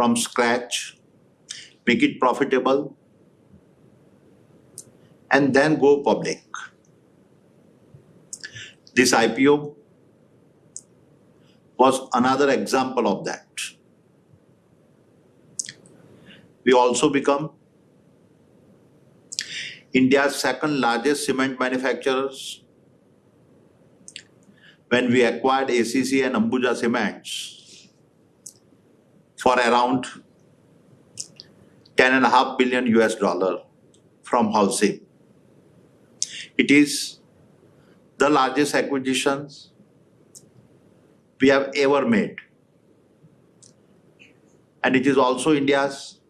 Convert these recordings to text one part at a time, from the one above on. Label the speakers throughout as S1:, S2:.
S1: from scratch, make it profitable, and then go public. This IPO was another example of that. We also become India's second largest cement manufacturers when we acquired ACC and Ambuja Cements for around $10.5 billion US from Holcim. It is the largest acquisitions we have ever made. And it is also India's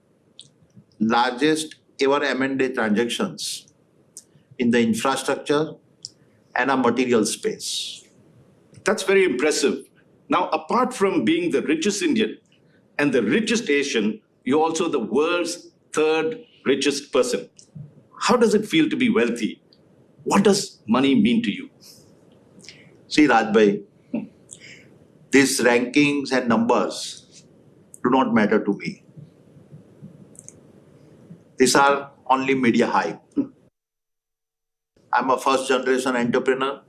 S1: largest ever M&A transactions in the infrastructure and a material space.
S2: That's very impressive. Now, apart from being the richest Indian and the richest Asian, you're also the world's third richest person. How does it feel to be wealthy? What does money mean to you?
S1: See, Rajbhai, these rankings and numbers do not matter to me. These are only media hype. I'm a first generation entrepreneur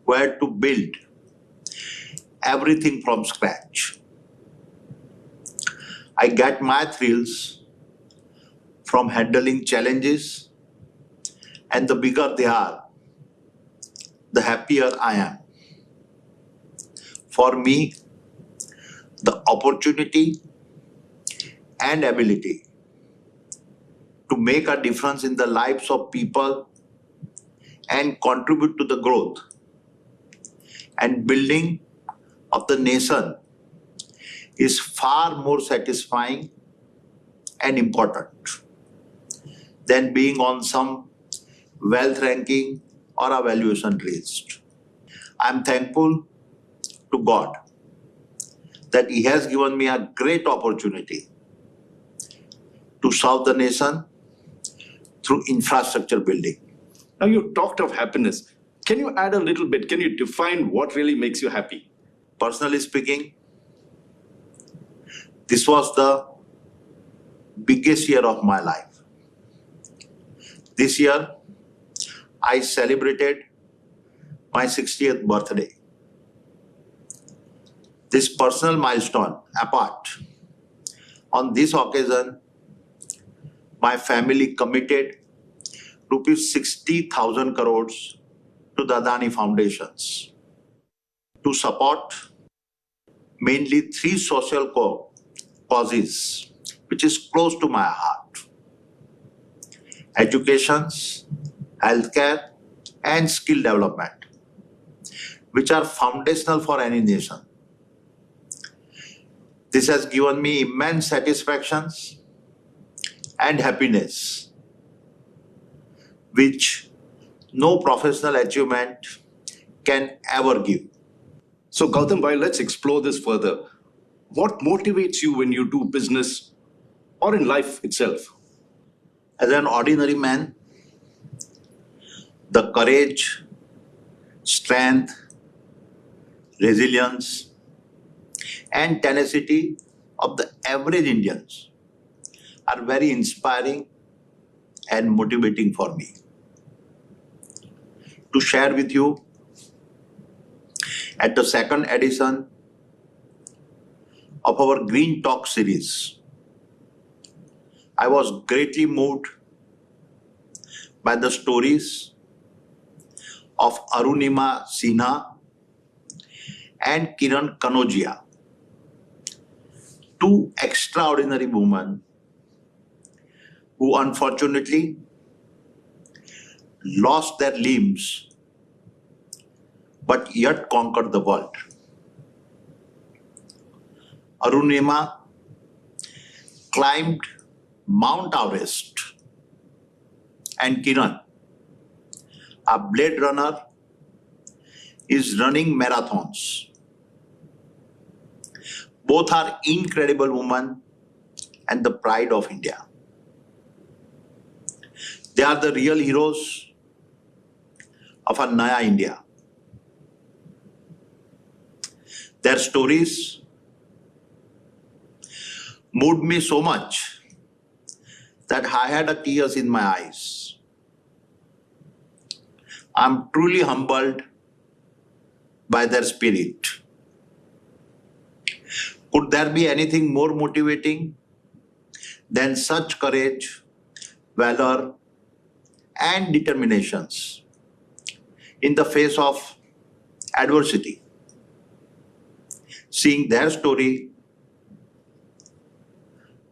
S1: who had to build everything from scratch. I get my thrills from handling challenges, and the bigger they are, the happier I am. For me, the opportunity and ability to make a difference in the lives of people and contribute to the growth and building of the nation is far more satisfying and important than being on some wealth ranking or a valuation list. I'm thankful to God that He has given me a great opportunity to serve the nation through infrastructure building.
S2: Now, you talked of happiness. Can you add a little bit? Can you define what really makes you happy?
S1: Personally speaking, this was the biggest year of my life. This year, I celebrated my 60th birthday. This personal milestone apart, on this occasion, my family committed rupees 60,000 crores to the Adaani foundations to support mainly three social causes, which is close to my heart: education, healthcare, and skill development, which are foundational for any nation. This has given me immense satisfactions and happiness, which no professional achievement can ever give.
S2: So, Goutam bhai, let's explore this further. What motivates you when you do business or in life itself?
S1: As an ordinary man, the courage, strength, resilience, and tenacity of the average Indians are very inspiring and motivating for me. To share with you, at the second edition of our Green Talk series, I was greatly moved by the stories of Arunima Sinha and Kiran Kanojia, two extraordinary women who unfortunately lost their limbs but yet conquered the world. Arunima climbed Mount Everest, and Kiran, a blade runner, is running marathons. Both are incredible women and the pride of India. They are the real heroes of a Naya India. Their stories moved me so much that I had a tears in my eyes. I'm truly humbled by their spirit. Could there be anything more motivating than such courage, valor, and determinations in the face of adversity? Seeing their story,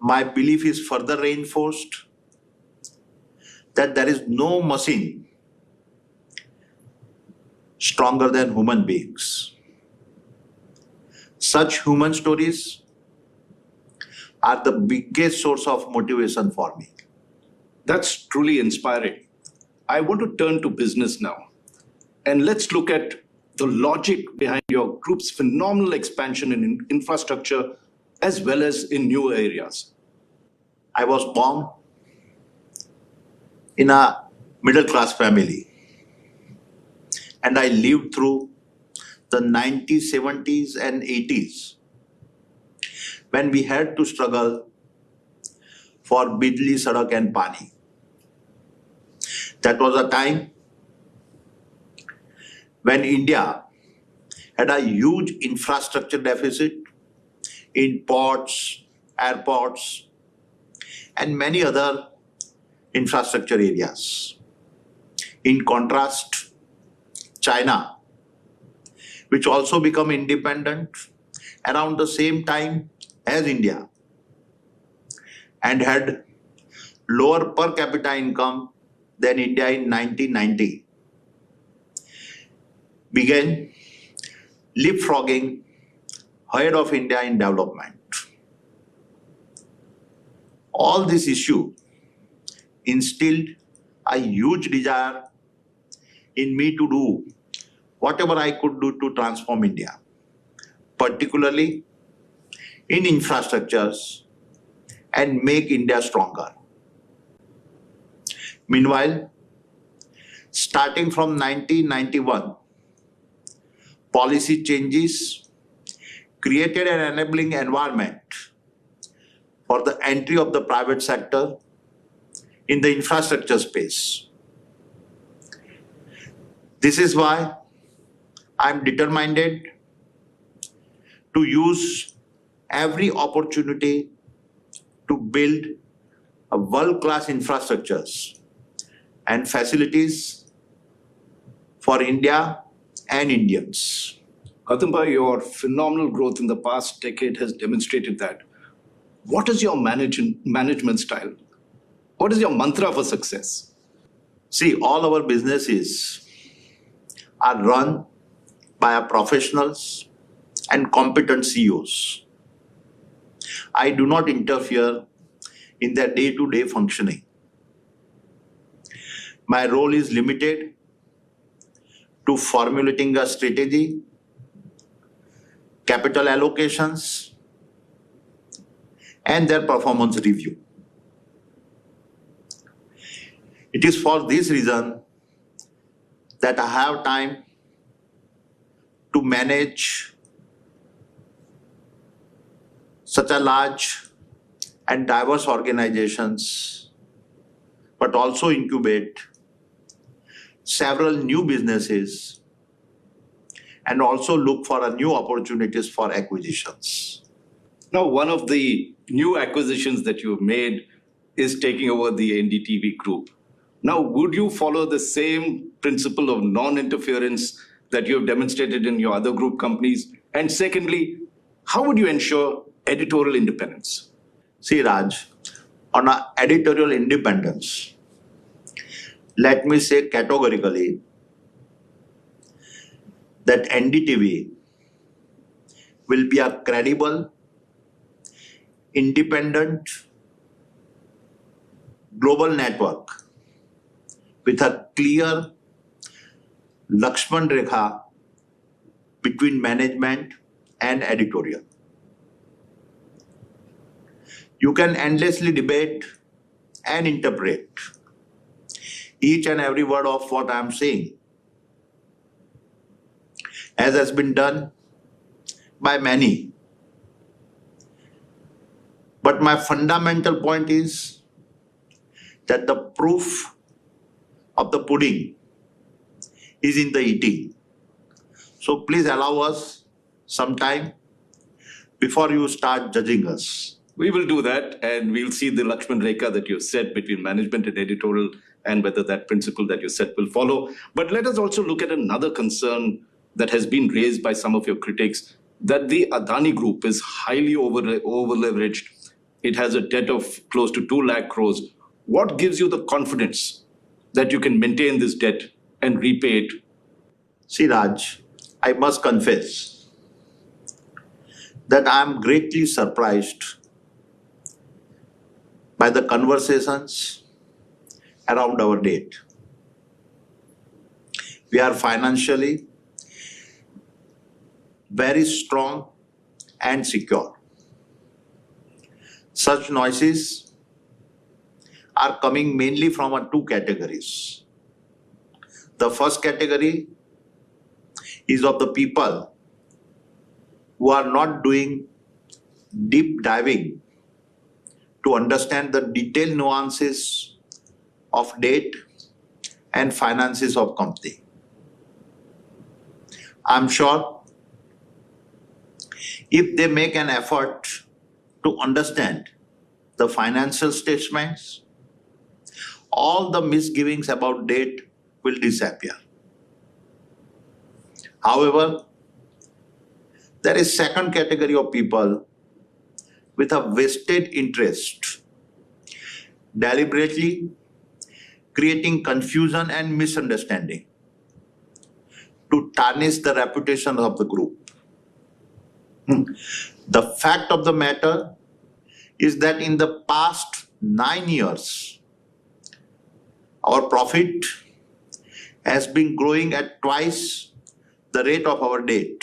S1: my belief is further reinforced that there is no machine stronger than human beings. Such human stories are the biggest source of motivation for me.
S2: That's truly inspiring. I want to turn to business now. And let's look at the logic behind your group's phenomenal expansion in infrastructure as well as in new areas.
S1: I was born in a middle class family and I lived through the 90s, 70s, and 80s when we had to struggle for Bijli, Sadak, and Pani. That was a time when India had a huge infrastructure deficit in ports, airports, and many other infrastructure areas. In contrast, China, which also became independent around the same time as India and had lower per capita income than India in 1990, began leapfrogging ahead of India in development. All this issue instilled a huge desire in me to do whatever I could do to transform India, particularly in infrastructures, and make India stronger. Meanwhile, starting from 1991, policy changes created an enabling environment for the entry of the private sector in the infrastructure space. This is why I'm determined to use every opportunity to build a world-class infrastructures and facilities for India and Indians.
S2: Gautam, your phenomenal growth in the past decade has demonstrated that. What is your management style? What is your mantra for success?
S1: See, all our businesses are run by our professionals and competent CEOs. I do not interfere in their day-to-day functioning. My role is limited to formulating a strategy, capital allocations, and their performance review. It is for this reason that I have time to manage such a large and diverse organizations, but also incubate several new businesses and also look for new opportunities for acquisitions.
S2: Now, one of the new acquisitions that you've made is taking over the NDTV group. Now, would you follow the same principle of non-interference that you have demonstrated in your other group companies? And secondly, how would you ensure editorial independence?
S1: See, Raj, on editorial independence, let me say categorically that NDTV will be a credible, independent, global network with a clear Lakshman Rekha between management and editorial. You can endlessly debate and interpret each and every word of what I am saying, as has been done by many. But my fundamental point is that the proof of the pudding is in the eating. So please allow us some time before you start judging us.
S2: We will do that, and we'll see the Lakshman Rekha that you've set between management and editorial, and whether that principle that you set will follow. But let us also look at another concern that has been raised by some of your critics, that the Adani Group is highly over-leveraged. It has a debt of close to 2 lakh crores. What gives you the confidence that you can maintain this debt and repay it?
S1: See, Raj, I must confess that I am greatly surprised by the conversations around our debt. We are financially very strong and secure. Such noises are coming mainly from two categories. The first category is of the people who are not doing deep diving to understand the detailed nuances of debt and finances of company. I'm sure if they make an effort to understand the financial statements, all the misgivings about debt will disappear. However, there is second category of people with a vested interest, deliberately creating confusion and misunderstanding to tarnish the reputation of the group. The fact of the matter is that in the past 9 years, our profit has been growing at twice the rate of our debt,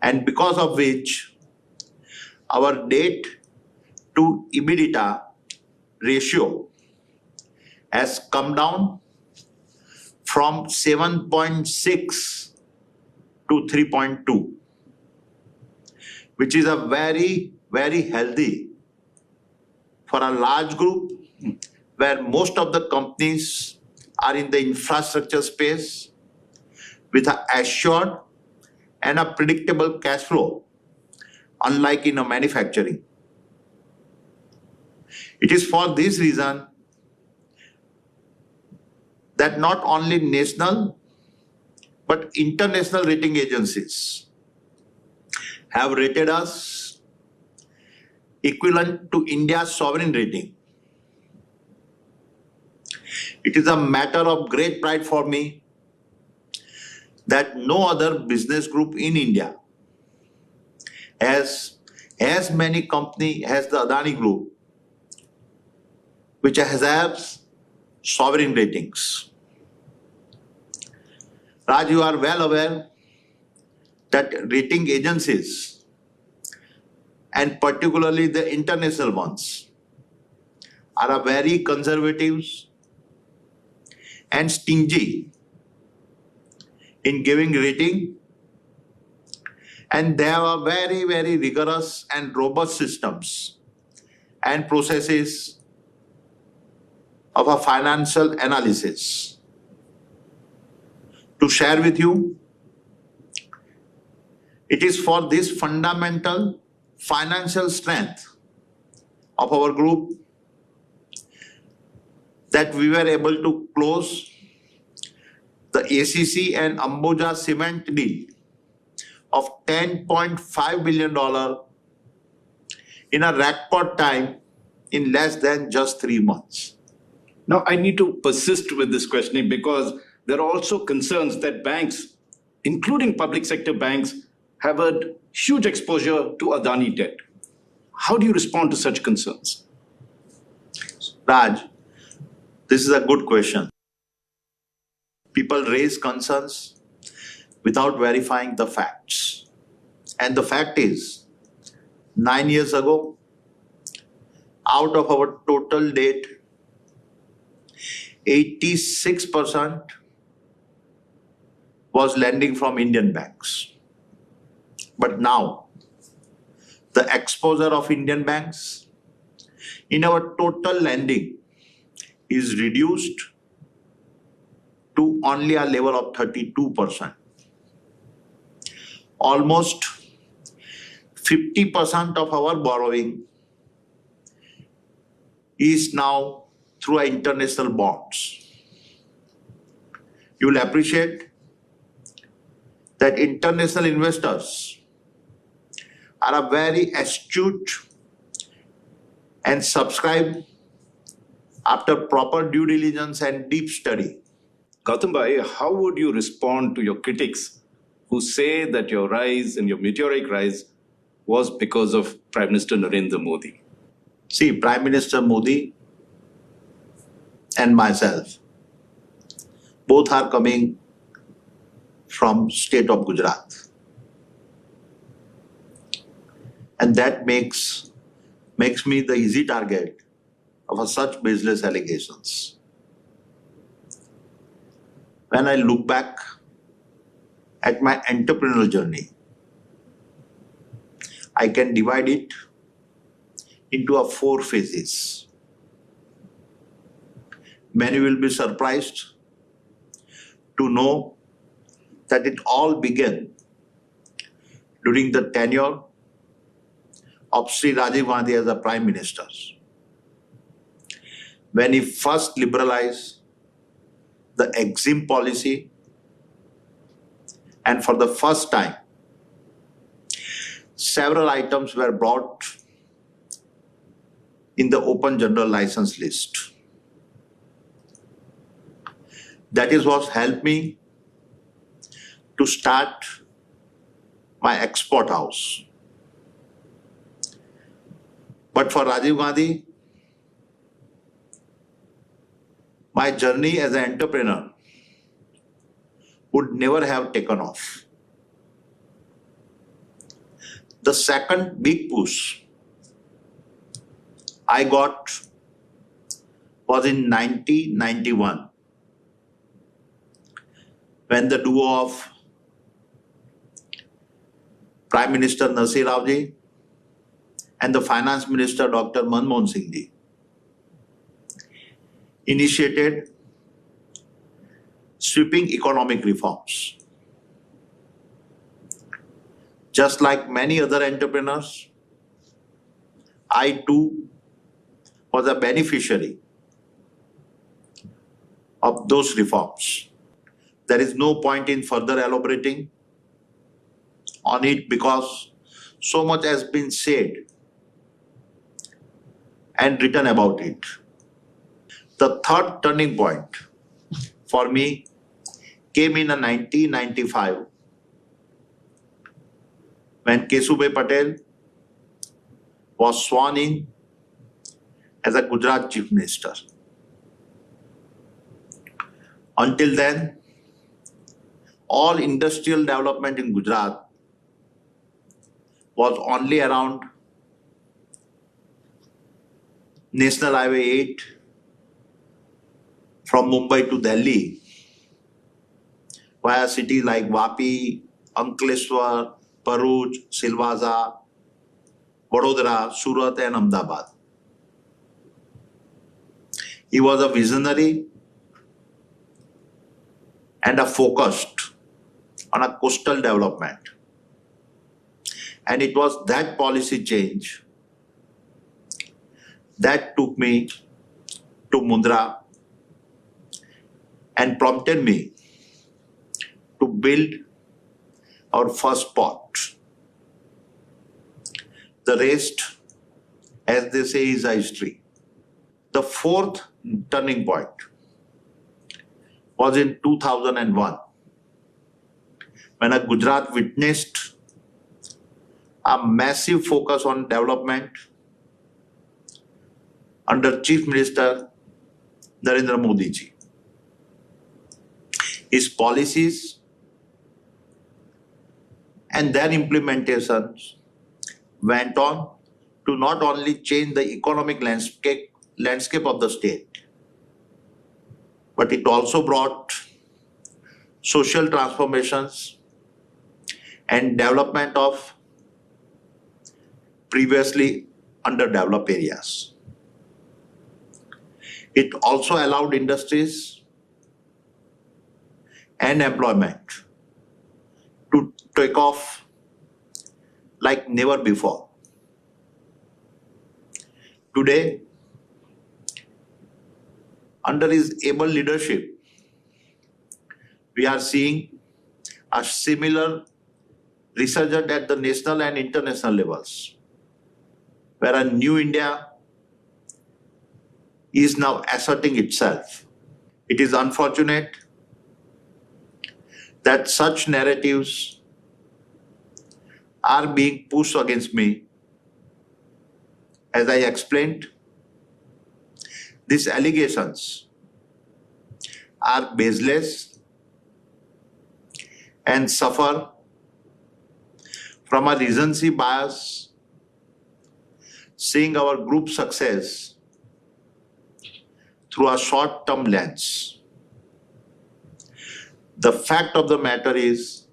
S1: and because of which our debt to EBITDA ratio has come down from 7.6 to 3.2, which is a very, very healthy for a large group where most of the companies are in the infrastructure space with an assured and a predictable cash flow, unlike in a manufacturing. It is for this reason that not only national but international rating agencies have rated us equivalent to India's sovereign rating. It is a matter of great pride for me that no other business group in India has as many companies as the Adaani Group, which has sovereign ratings. Raj, you are well aware that rating agencies, and particularly the international ones, are very conservative and stingy in giving rating, and they have very, very rigorous and robust systems and processes of a financial analysis. To share with you, it is for this fundamental financial strength of our group that we were able to close the ACC and Ambuja cement deal of $10.5 billion in a record time in less than just 3 months.
S2: Now, I need to persist with this questioning because there are also concerns that banks, including public sector banks, have a huge exposure to Adani debt. How do you respond to such concerns?
S1: Raj, this is a good question. People raise concerns without verifying the facts. And the fact is, 9 years ago, out of our total debt, 86% was lending from Indian banks. But now, the exposure of Indian banks in our total lending is reduced to only a level of 32%. Almost 50% of our borrowing is now through international bonds. You will appreciate that international investors are a very astute and subscribe after proper due diligence and deep study.
S2: Gautam Bhai, how would you respond to your critics who say that your rise and your meteoric rise was because of Prime Minister Narendra Modi?
S1: See, Prime Minister Modi and myself, both are coming from state of Gujarat. And that makes me the easy target of such baseless allegations. When I look back at my entrepreneurial journey, I can divide it into 4 phases. Many will be surprised to know that it all began during the tenure of Sri Rajiv Gandhi as a Prime Minister, when he first liberalized the EXIM policy, and for the first time, several items were brought in the open general license list. That is what helped me to start my export house. But for Rajiv Gandhi, my journey as an entrepreneur would never have taken off. The second big push I got was in 1991, when the duo of Prime Minister Nasir Raoji and the Finance Minister Dr. Manmohan Singh ji initiated sweeping economic reforms. Just like many other entrepreneurs, I too was a beneficiary of those reforms. There is no point in further elaborating on it because so much has been said and written about it. The third turning point for me came in 1995 when Kesubhai Patel was sworn in as a Gujarat Chief Minister. Until then, all industrial development in Gujarat was only around National Highway 8 from Mumbai to Delhi via cities like Vapi, Ankleshwar, Bharuch, Silvassa, Vadodara, Surat and Ahmedabad. He was a visionary and a focused on a coastal development. And it was that policy change that took me to Mundra and prompted me to build our first port. The rest, as they say, is a history. The fourth turning point was in 2001 when Gujarat witnessed a massive focus on development under Chief Minister Narendra Modi ji. His policies and their implementations went on to not only change the economic landscape of the state, but it also brought social transformations and development of previously underdeveloped areas. It also allowed industries and employment to take off like never before. Today, under his able leadership, we are seeing a similar resurgence at the national and international levels, where a new India is now asserting itself. It is unfortunate that such narratives are being pushed against me. As I explained, these allegations are baseless and suffer from a recency bias, seeing our group success through a short-term lens. The fact of the matter is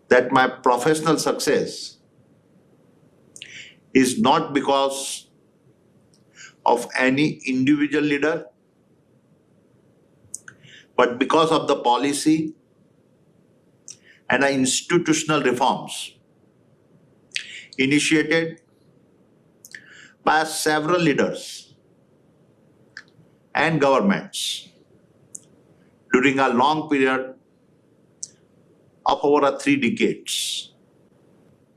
S1: that my professional success is not because of any individual leader, but because of the policy and the institutional reforms initiated by several leaders and governments during a long period of over 3 decades.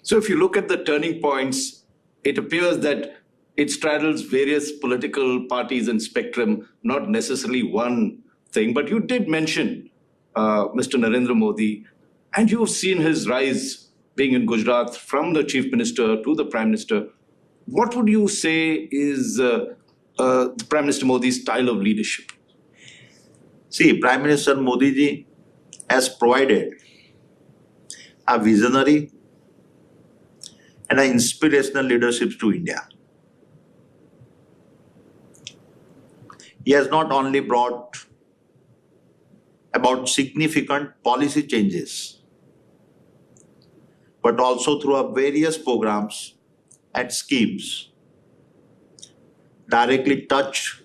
S2: So if you look at the turning points, it appears that it straddles various political parties and spectrum, not necessarily one thing. But you did mention Mr. Narendra Modi, and you've seen his rise being in Gujarat from the chief minister to the prime minister. What would you say is Prime Minister Modi's style of leadership?
S1: See, Prime Minister Modi ji has provided a visionary and an inspirational leadership to India. He has not only brought about significant policy changes, but also through our various programs and schemes directly touch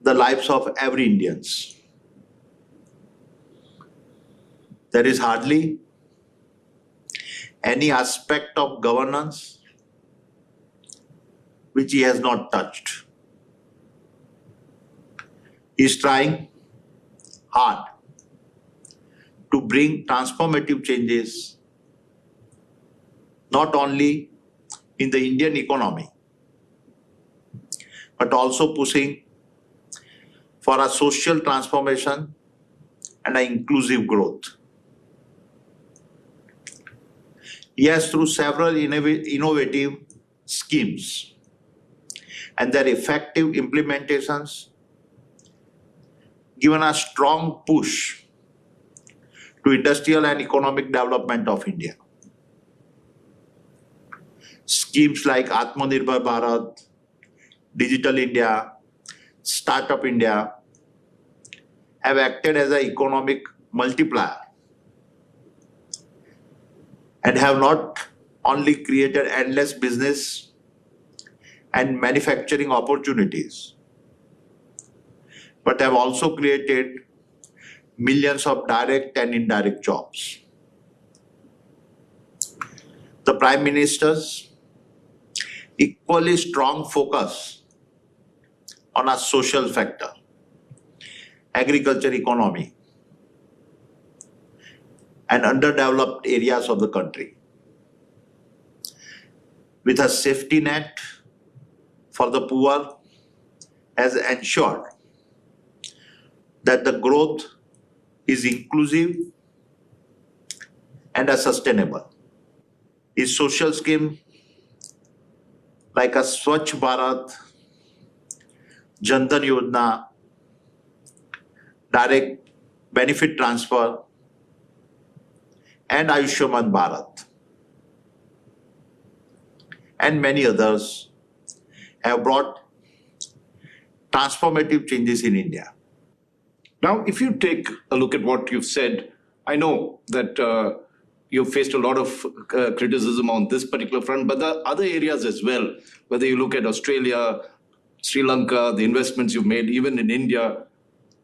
S1: the lives of every Indians. There is hardly any aspect of governance which he has not touched. He is trying hard to bring transformative changes not only in the Indian economy, but also pushing for a social transformation and an inclusive growth. He has, through several innovative schemes and their effective implementations, given a strong push to industrial and economic development of India. Schemes like Atmanirbhar Bharat, Digital India, Startup India have acted as an economic multiplier and have not only created endless business and manufacturing opportunities, but have also created millions of direct and indirect jobs. The Prime Minister's equally strong focus on a social factor, agriculture economy, and underdeveloped areas of the country, with a safety net for the poor, has ensured that the growth is inclusive and sustainable. His social scheme like a Swachh Bharat, Jan Dhan Yojana, direct benefit transfer, and Ayushman Bharat, and many others have brought transformative changes in India.
S2: Now, if you take a look at what you've said, I know that you've faced a lot of criticism on this particular front, but there are other areas as well. Whether you look at Australia, Sri Lanka, the investments you've made, even in India,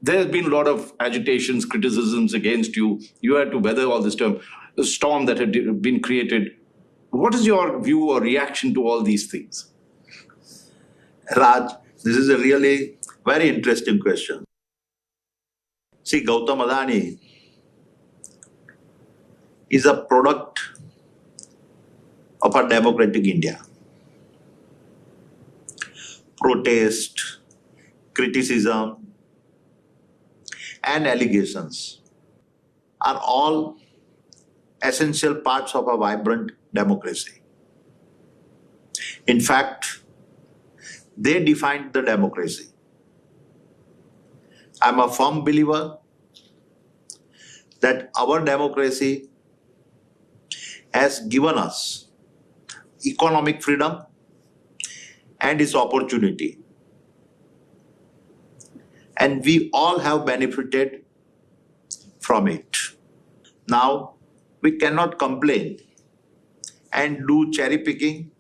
S2: there has been a lot of agitations, criticisms against you. You had to weather all this the storm that had been created. What is your view or reaction to all these things?
S1: Raj, this is a really very interesting question. See, Goutam Adaani is a product of a democratic India. Protest, criticism, and allegations are all essential parts of a vibrant democracy. In fact, they defined the democracy. I'm a firm believer that our democracy has given us economic freedom and its opportunity. And we all have benefited from it. Now, we cannot complain and do cherry picking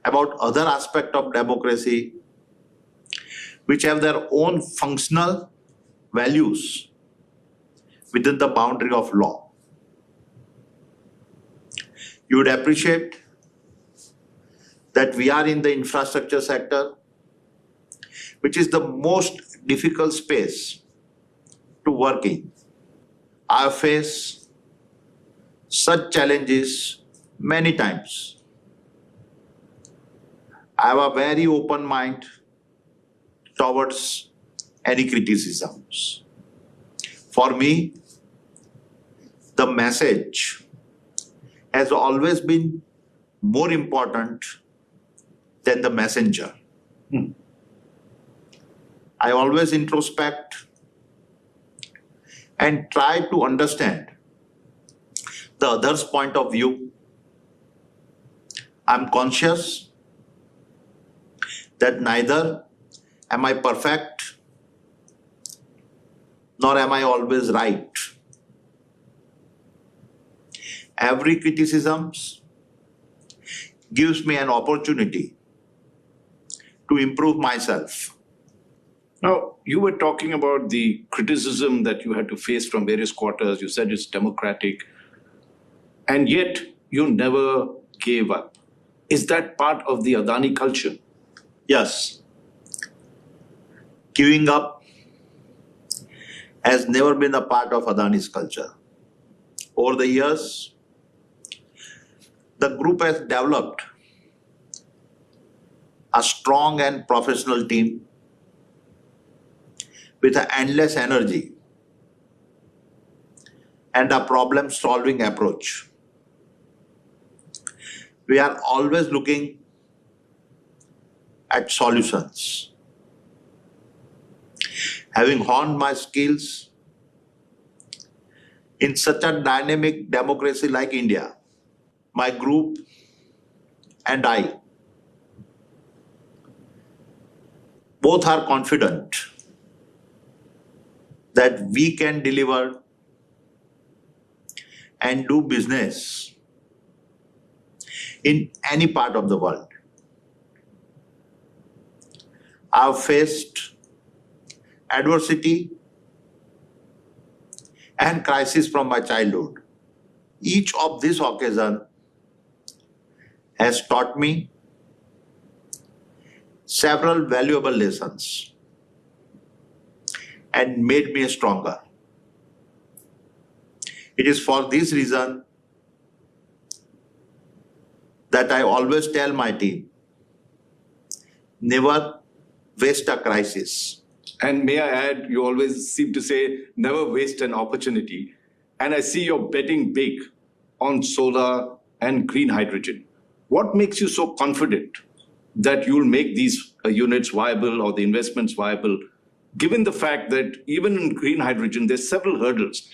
S1: about other aspects of democracy which have their own functional values within the boundary of law. You would appreciate that we are in the infrastructure sector, which is the most difficult space to work in. I have faced such challenges many times. I have a very open mind towards any criticisms. For me, the message has always been more important than the messenger. I always introspect and try to understand the other's point of view. I'm conscious that neither am I perfect, nor am I always right. Every criticism gives me an opportunity to improve myself.
S2: Now, you were talking about the criticism that you had to face from various quarters. You said it's democratic, and yet you never gave up. Is that part of the Adaani culture?
S1: Yes, queuing up has never been a part of Adani's culture. Over the years, the group has developed a strong and professional team with an endless energy and a problem-solving approach. We are always looking at solutions. Having honed my skills in such a dynamic democracy like India, my group and I both are confident that we can deliver and do business in any part of the world. I've faced adversity and crisis from my childhood. Each of these occasions has taught me several valuable lessons and made me stronger. It is for this reason that I always tell my team, never waste a crisis.
S2: And may I add, you always seem to say, never waste an opportunity. And I see you're betting big on solar and green hydrogen. What makes you so confident that you'll make these units viable or the investments viable, given the fact that even in green hydrogen, there's several hurdles,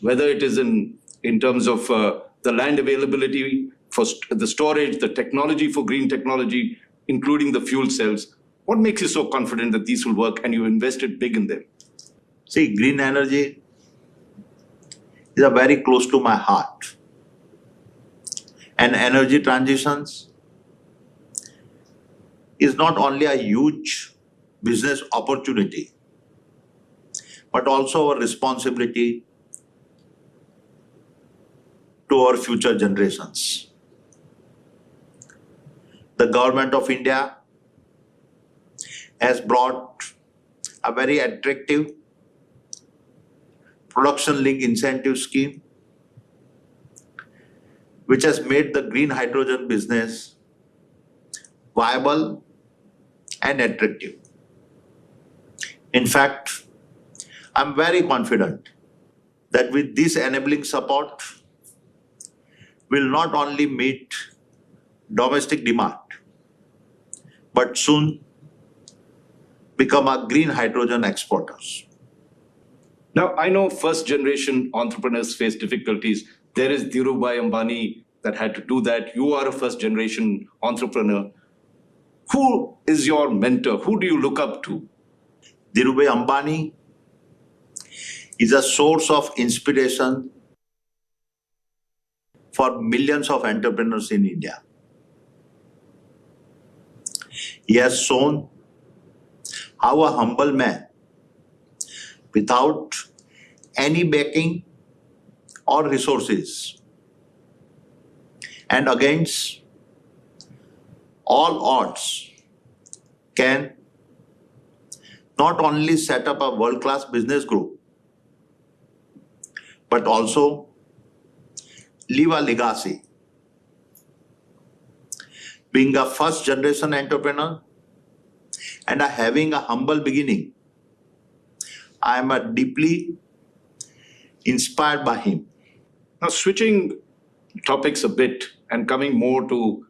S2: whether it is in terms of the land availability, for the storage, the technology for green technology, including the fuel cells. What makes you so confident that these will work and you invested big in them?
S1: See, green energy is a very close to my heart. And energy transitions is not only a huge business opportunity, but also a responsibility to our future generations. The government of India has brought a very attractive production link incentive scheme, which has made the green hydrogen business viable and attractive. In fact, I'm very confident that with this enabling support, we'll not only meet domestic demand, but soon become a green hydrogen exporters.
S2: Now, I know first generation entrepreneurs face difficulties. There is Dhirubhai Ambani that had to do that. You are a first generation entrepreneur. Who is your mentor? Who do you look up to?
S1: Dhirubhai Ambani is a source of inspiration for millions of entrepreneurs in India. He has shown how a humble man, without any backing or resources, and against all odds, can not only set up a world-class business group, but also leave a legacy. Being a first generation entrepreneur and having a humble beginning, I am deeply inspired by him.
S2: Now, switching topics a bit and coming more to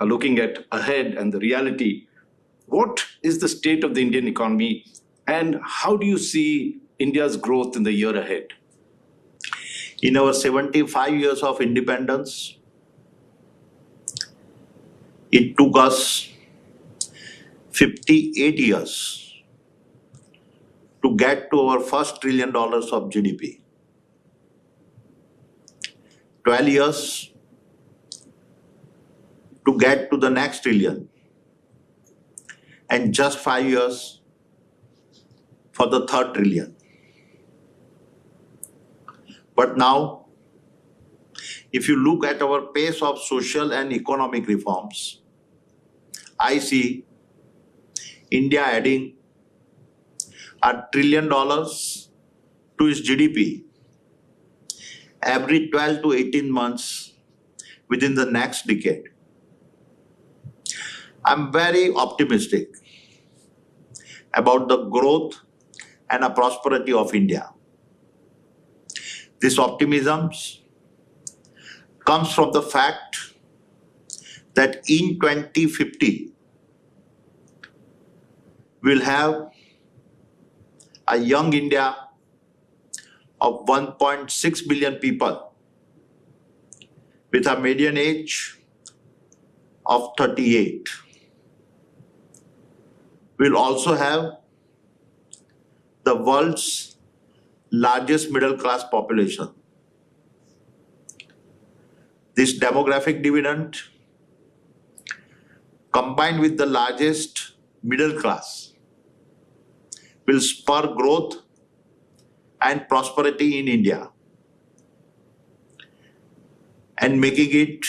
S2: looking at ahead and the reality, what is the state of the Indian economy and how do you see India's growth in the year ahead?
S1: In our 75 years of independence, it took us 58 years to get to our first $1 trillion of GDP. 12 years to get to the next trillion, and just 5 years for the third trillion. But now, if you look at our pace of social and economic reforms, I see India adding $1 trillion to its GDP every 12 to 18 months within the next decade. I'm very optimistic about the growth and the prosperity of India. This optimism comes from the fact that in 2050, we'll have a young India of 1.6 billion people with a median age of 38. We'll also have the world's largest middle class population. This demographic dividend, combined with the largest middle class, will spur growth and prosperity in India and making it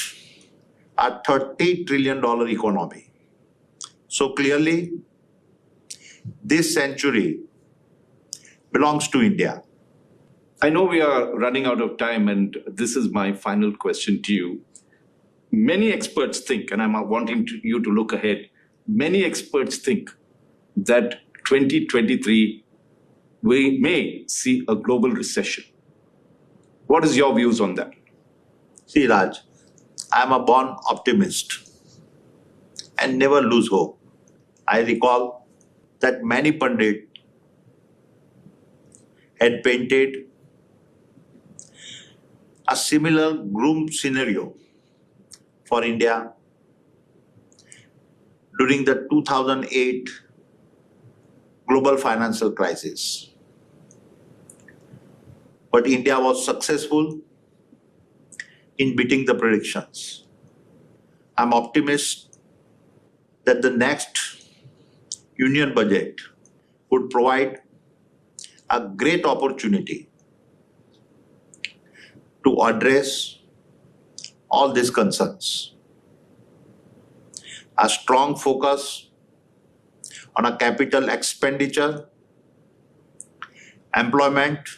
S1: a $30 trillion economy. So clearly, this century belongs to India.
S2: I know we are running out of time, and this is my final question to you. Many experts think, and I'm wanting you to look ahead, many experts think that 2023, we may see a global recession. What is your views on that?
S1: See, Raj, I'm a born optimist and never lose hope. I recall that many pundits had painted a similar grim scenario for India during the 2008 global financial crisis. but India was successful in beating the predictions. I'm optimistic that the next union budget would provide a great opportunity to address all these concerns. A strong focus on a capital expenditure, employment,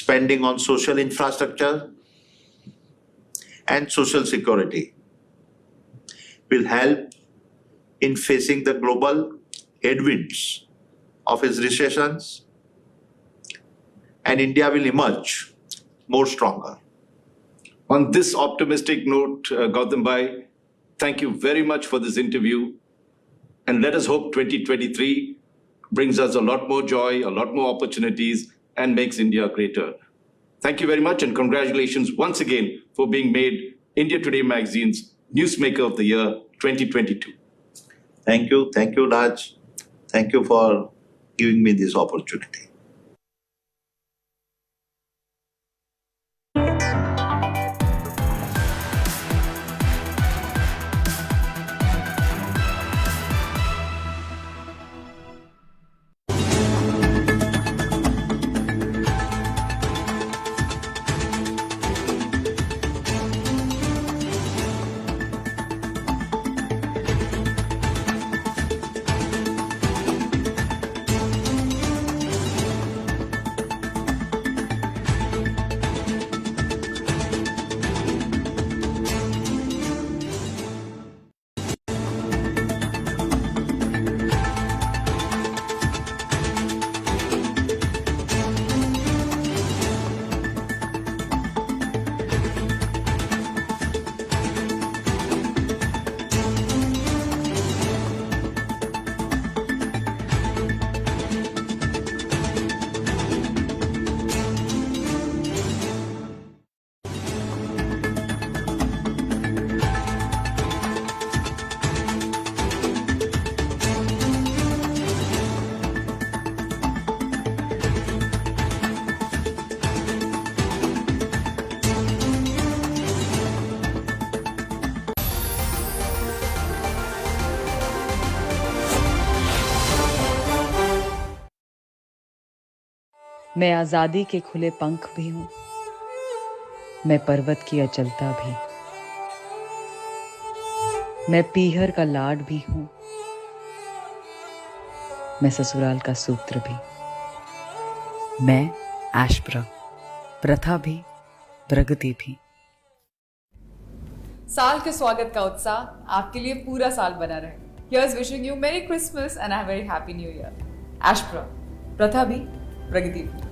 S1: spending on social infrastructure and social security will help in facing the global headwinds of its recessions, and India will emerge more stronger.
S2: On this optimistic note, Gautam Bhai, thank you very much for this interview. And let us hope 2023 brings us a lot more joy, a lot more opportunities, and makes India greater. Thank you very much, and congratulations once again for being made India Today magazine's Newsmaker of the Year 2022.
S1: Thank you, Raj. Thank you for giving me this opportunity.
S3: मैं आजादी के खुले पंख भी हूं, मैं पर्वत की अचलता भी, मैं पीहर का लाड भी हूं, मैं ससुराल का सूत्र भी, मैं ऐशप्रा, प्रथा भी, प्रगति भी।
S4: साल के स्वागत का उत्साह आपके लिए पूरा साल बना रहे। Here's wishing you Merry Christmas and a very Happy New Year. ऐशप्रा, प्रथा भी, प्रगति भी।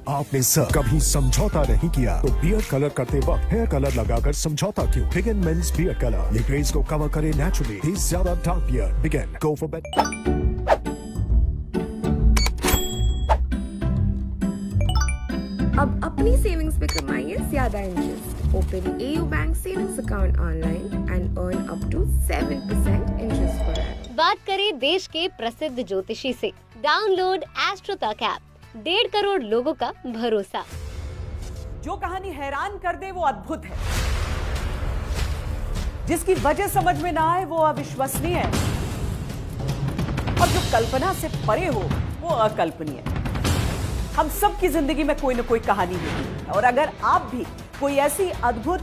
S5: आपने सर कभी समझौता नहीं किया तो बियर्ड कलर करते वक्त हेयर कलर लगाकर समझौता क्यों? बिगिन मेंस बियर्ड कलर, ये ग्रेस को कवर करे नेचुरली, भी ज्यादा dark beard. Bigen, go for bet.
S6: अब अपनी सेविंग्स पे कमाइए ज्यादा interest. Open AU bank savings account online and earn up to 7% interest per annum.
S7: बात करें देश के प्रसिद्ध ज्योतिषी से, download AstroTalk app. 1.5 crore लोगों का भरोसा।
S8: जो कहानी हैरान कर दे वो अद्भुत है, जिसकी वजह समझ में ना आए वो अविश्वसनीय है, और जो कल्पना से परे हो वो अकल्पनीय। हम सब की जिंदगी में कोई न कोई कहानी होती है, और अगर आप भी कोई ऐसी अद्भुत